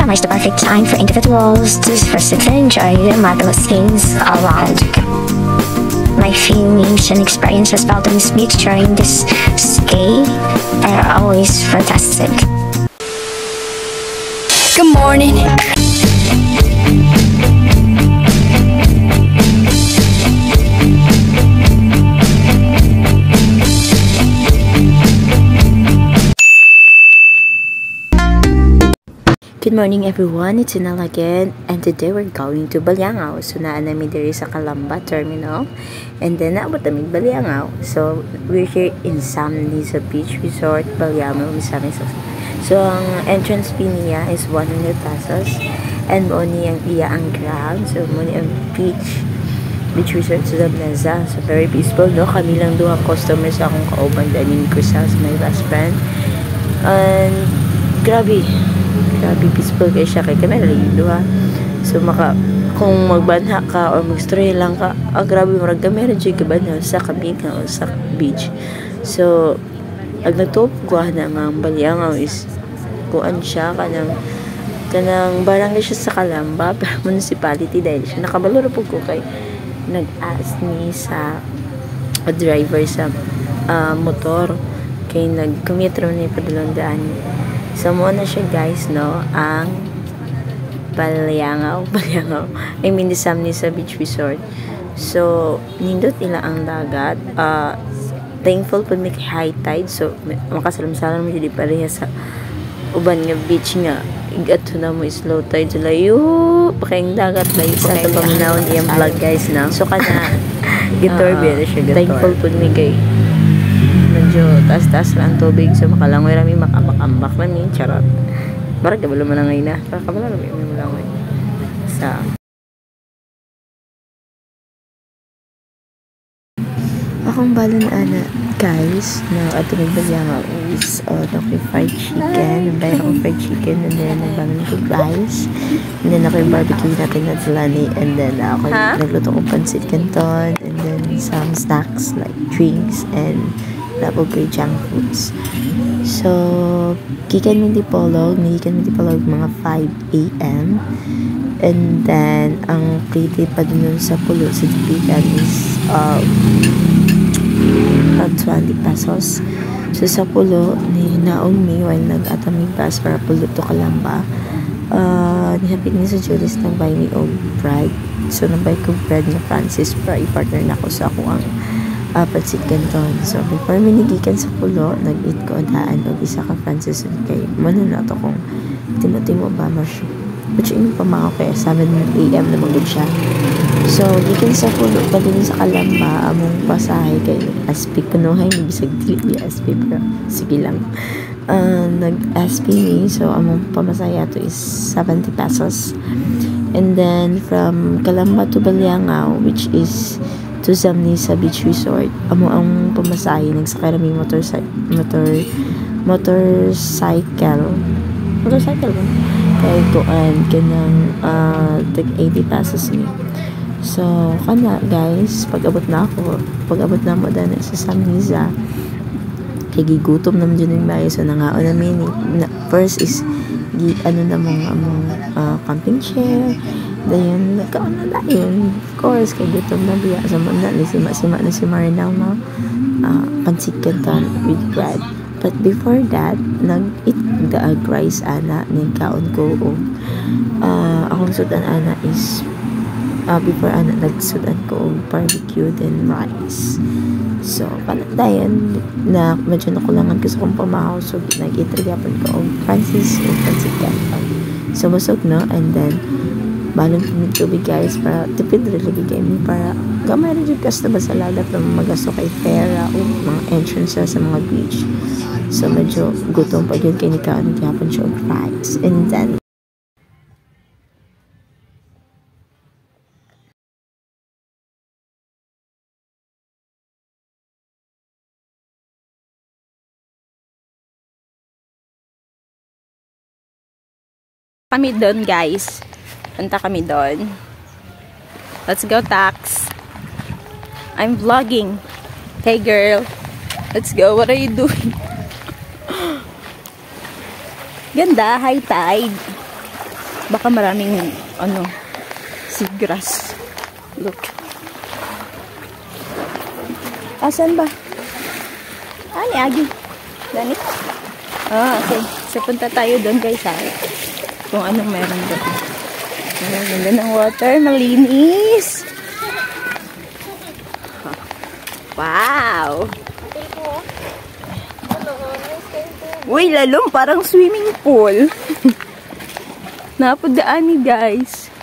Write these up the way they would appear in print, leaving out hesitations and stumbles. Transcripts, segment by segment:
summer is the perfect time for individuals to first enjoy the marvelous things around. My feelings and experiences about this beach during this stay are always fantastic. Good morning. Good morning everyone, it's Inal again, and today we're going to Baliangao. So naan namin diri sa Calamba Terminal, and then naabot namin Baliangao. So we're here in Sam Liza Beach Resort, Baliangao, Misamis. So ang entrance fee niya is 100 pesos, and money ang iya ang ground. So money ang beach resort sa Mesa. So very peaceful, no? Kami lang duha customers akong kauban, dining ko sa my best friend, and grabe peaceful kay siya, kay kami nalido ha. So kung magbanha ka or mag-stray lang ka, grabe marag kami rin dyan kabanha sa kabina o sa beach. So ang natop ko na nga ang Baliangao is kuan siya kanang barangay siya sa Calamba pero municipality, dahil siya nakabaluro po ko kay nag-ask ni sa driver sa motor kay nag-commute rin ni padulong daan. So, muna siya guys, no, ang Baliangao. I mean, the Sam Liza Beach Resort. So, nindot nila ang dagat. Thankful po may high tide. So, makasalam-salam mo hindi pareha sa uban nga beach nga. Igato na mo is low tide. So, layo, pakayang dagat, layo. Sa ito paminawon iyang vlog guys, no. So, kana, gitor, biyada siya gitor. Thankful po may kay medyo taas-taas lang ang tubig, so makalangoy rami, makambak rami, charot. Barag kabalo man ngay na, kabalo rami malangoy sa akong balon ana guys na ato Baliangao is fried chicken, nabayad akong fried chicken, and then nagbalon ko guys, and then ako yung barbecue natin na salani, and then ako nagluto ko pancit canton, and then some snacks like drinks and double grade junk foods. So, gikan mi dipolog mga 5 AM. And then, ang pretty pa dun sa pulo sa tipigan is 20 pesos. So, sa pulo, ni naong mi while nag-atamig bus para pulo to Calamba. Nihapit ni sa Julius nagbay ni og bread. So, nagbay ko bread na Francis para i-partner na ako sa ako ang pancit canton. So, before minigikan sa pulo, nag-eat ko daan o isa ka Francis kay manunato kung timo-timo ba marsyo. But yung pamako kaya 7 AM na magod siya. So, gikan sa pulo, pati sa Calamba, among pasahay kay SP kunuhay, nabisag dili SP, pero sige lang. Nag-SP me, so among pamasaya to is 70 pesos. And then, from Calamba to Baliangao, which is to Sam Liza Beach Resort, amo ang pamasahe, nagsakay rami motorcycle ba? Kaya tuan kanang tag 80 pesos ni. So, kana guys, pag-abot na mo dana sa Sam Liza, kay gigutom naman dyan yung bayo, so nangaon namin first is among camping chair, dayon nagkaon na dayon, of course kay gutom na biya sa muna ni sima na si Marinal na pancit canton with bread. But before that, nag-eat the rice ana ning kaon ko akong sudan ana is before ana nagsudan ko barbecue then rice. So dayon na medyo nakulangan kasi kung pamahaw, so nag-eat rigapon ko Francis o pancit canton. So busog no, and then balong pumig tubig guys para tipid rin lagi mo para gamay rin yung customer sa lagat na magasto kay pera o mga entrance sa mga beach. So medyo gutom pa yun kay nikaon gyapon siya og fries. And then kami doon guys. Punta kami doon. Let's go, Tax. I'm vlogging. Hey girl. Let's go. What are you doing? Ganda, high tide. Baka maraming, ano, seagrass. Look. Asan ba? Ni Agi. Dani? Okay. So, punta tayo doon guys, ha? Kung anong meron doon. Ganda ng water. Malinis. Wow! Uy, lalong parang swimming pool. Napudaan ni guys.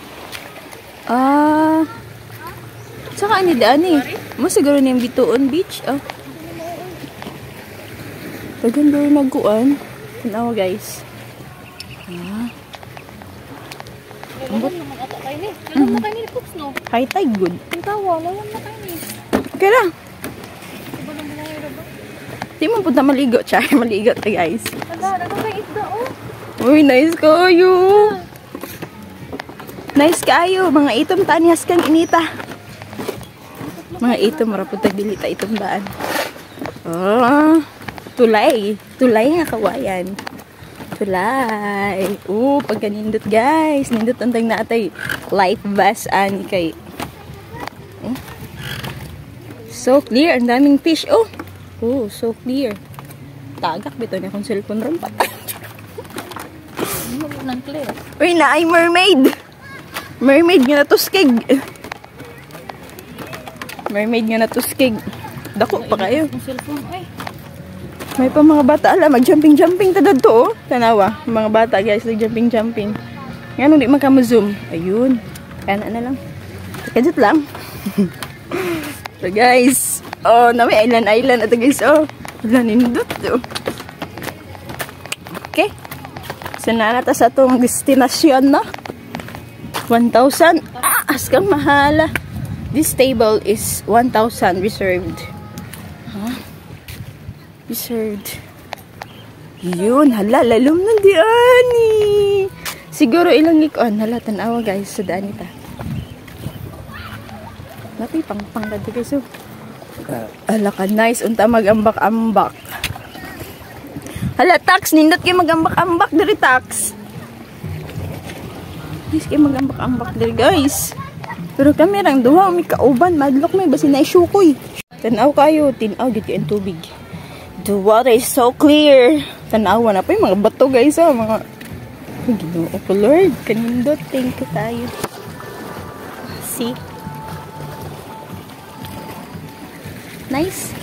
Saka ni Dani. Mo siguro na yung Bituon Beach. Paganda yung nagkuan. Tanawa guys. High tide good. Okay lang. Di mo punta maligo, char. Maligo ta guys. Uy, nice kayo. Nice kayo. Mga itom tanihas kang inita. Mga itom, marapot tagdilita itom daan. Tulay. Tulay nga kawayan. Tulay. Pagka nindot guys. Nindot ang tag natay. Life vest ani kay. So clear. Ang daming fish. So clear. Tagak bito na akong cellphone rompat. Uy, na ay mermaid. Mermaid nga natuskig. Mermaid nga natuskig. Dako pa kayo. May pa mga bata. Alam, mag-jumping-jumping tadad to. Tanawa. Mga bata guys, nag-jumping-jumping. Nga nung di magkama-zoom. Ayun. Kaya na lang. Kadit lang. So guys. Na may island ito guys. Wala nindot. Okay. So nanata sa itong destinasyon na. 1,000. Askang mahala. This table is 1,000 reserved. Reserved. Yun. Hala, lalom ng diani. Siguro ilang likon. Hala, tanawa guys. Sa daan ita. Napi, pang-pang dati guys. Hala ka, nice. Unta mag-ambak-ambak. Hala, tax. Nindot kayo mag-ambak-ambak dari tax. Nice kayo mag-ambak-ambak dari guys. Pero kami rang duha. May kauban. Madlock may basi na isyukoy. Tanaw kayo. Tinaw dito yung tubig. The water is so clear. Tanawa na pa yung mga bato guys. Mga Ginoo ko Lord. Kanindot. Thank you tayo. See? Nice.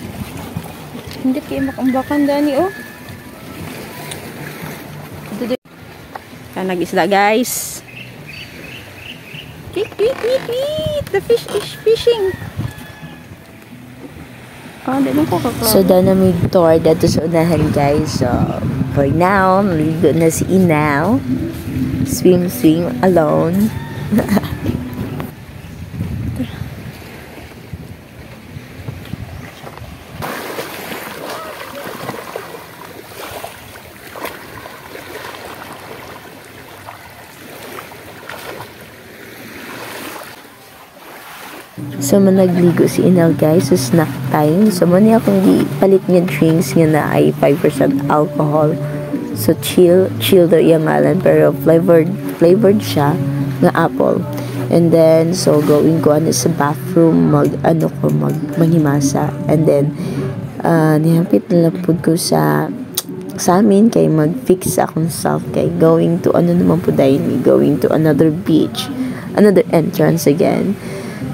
Hindi kayo makambakan Dani nag-isda guys. Tweet. The fish is fishing. So doon na may tour dito sa unahan guys. So for now, naligo na si Inaw. Swim alone. So, nagligo si Inal guys sa snack time. So, muna akong palit niya drinks nga na ay 5% alcohol. So, chill daw yung ngalan. Pero, flavored siya nga apple. And then, so, going ko sa bathroom, maghimasa. And then, nihapit na lapod ko sa amin kay mag-fix akong self kay going to going to another beach, another entrance again.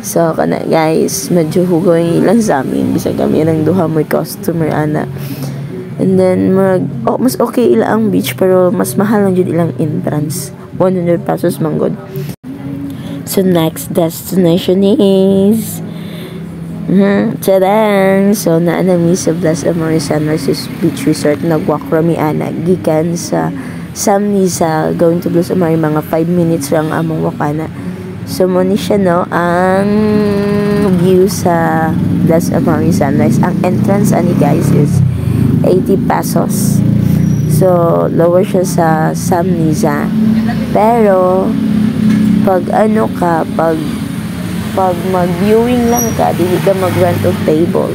So, kana guys, medyo hugoy lang sa amin. Bisa kami lang duha may customer, ana. And then, mas okay ilang beach, pero mas mahal lang yun ilang entrance. 100 pesos manggod. So, next destination is... Tadang! So, naanami sa Blas Amores Sunrises Beach Resort. Nag-walk rami, ana. Gikan sa Samnisa, going to Blas Amores, mga 5 minutes lang among wakana. So, muna siya, no, ang view sa Blas Amores Sunrise. Ang entrance, ani guys, is 80 pesos. So, lower siya sa Samnisa. Pero, pag mag-viewing lang ka, hindi ka mag-rent of table.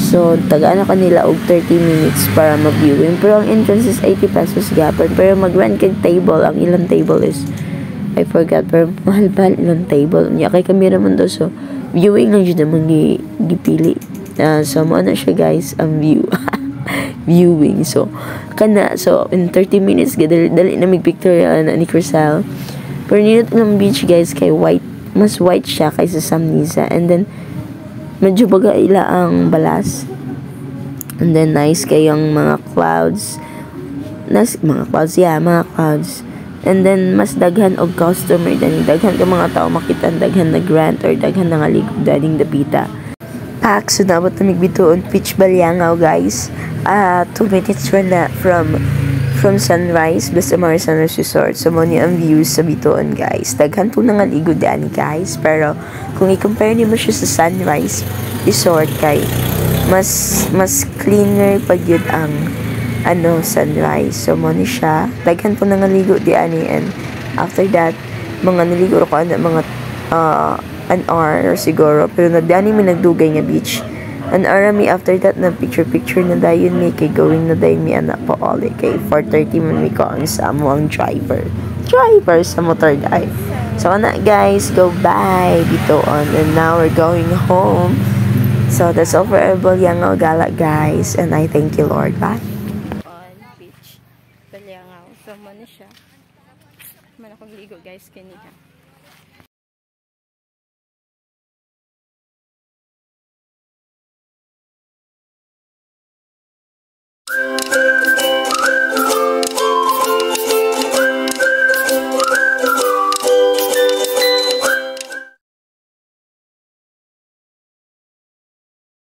So, tagaan na kanila og 30 minutes para mag-viewing. Pero ang entrance is 80 pesos gapon. Pero mag-rent kag table. Ang ilang table is, I forgot, pero mahal-mahal ilang table. Nya kay kami naman daw. So, viewing lang dyan naman gipili. So, mo na siya guys, ang view. Viewing. So, in 30 minutes, dali na mag-picture na ni Crystal. Pero nilot ng beach guys, kay white. Mas white siya kaysa Samnisa. And then, medyo baga ila ang balas. And then nice kayong mga clouds. Mga clouds. And then mas daghan og customer dani, daghan ka mga tao makita, daghan na grant or daghan na nga ligo daning dapita. So nabot na migbituon Beach Balyangaw guys. 2 minutes from sunrise basta mga Sunrise Resort. So mo ni ang views sa bituon guys. Daghan po na nga ligo dani guys, pero kung i-compare nimo siya sa Sunrise Resort kay mas cleaner pag yun ang sunrise. So mo ni siya daghan po na nga ligo di ani, and after that mga naligo ko mga an hour siguro, pero nagdani mi nagdugay nga beach. An hour mi after that na picture na dayon mi kay going na dayon mi anak pa oli kay 4:30 man mi ko ang sa amo ang driver sa motor guy. So na guys, go bye dito on, and now we're going home. So that's all for our Balyangaw Gala guys, and I thank you Lord. Bye. On Beach Balyangaw. So mo na siya. Man akong ligo guys kaniya.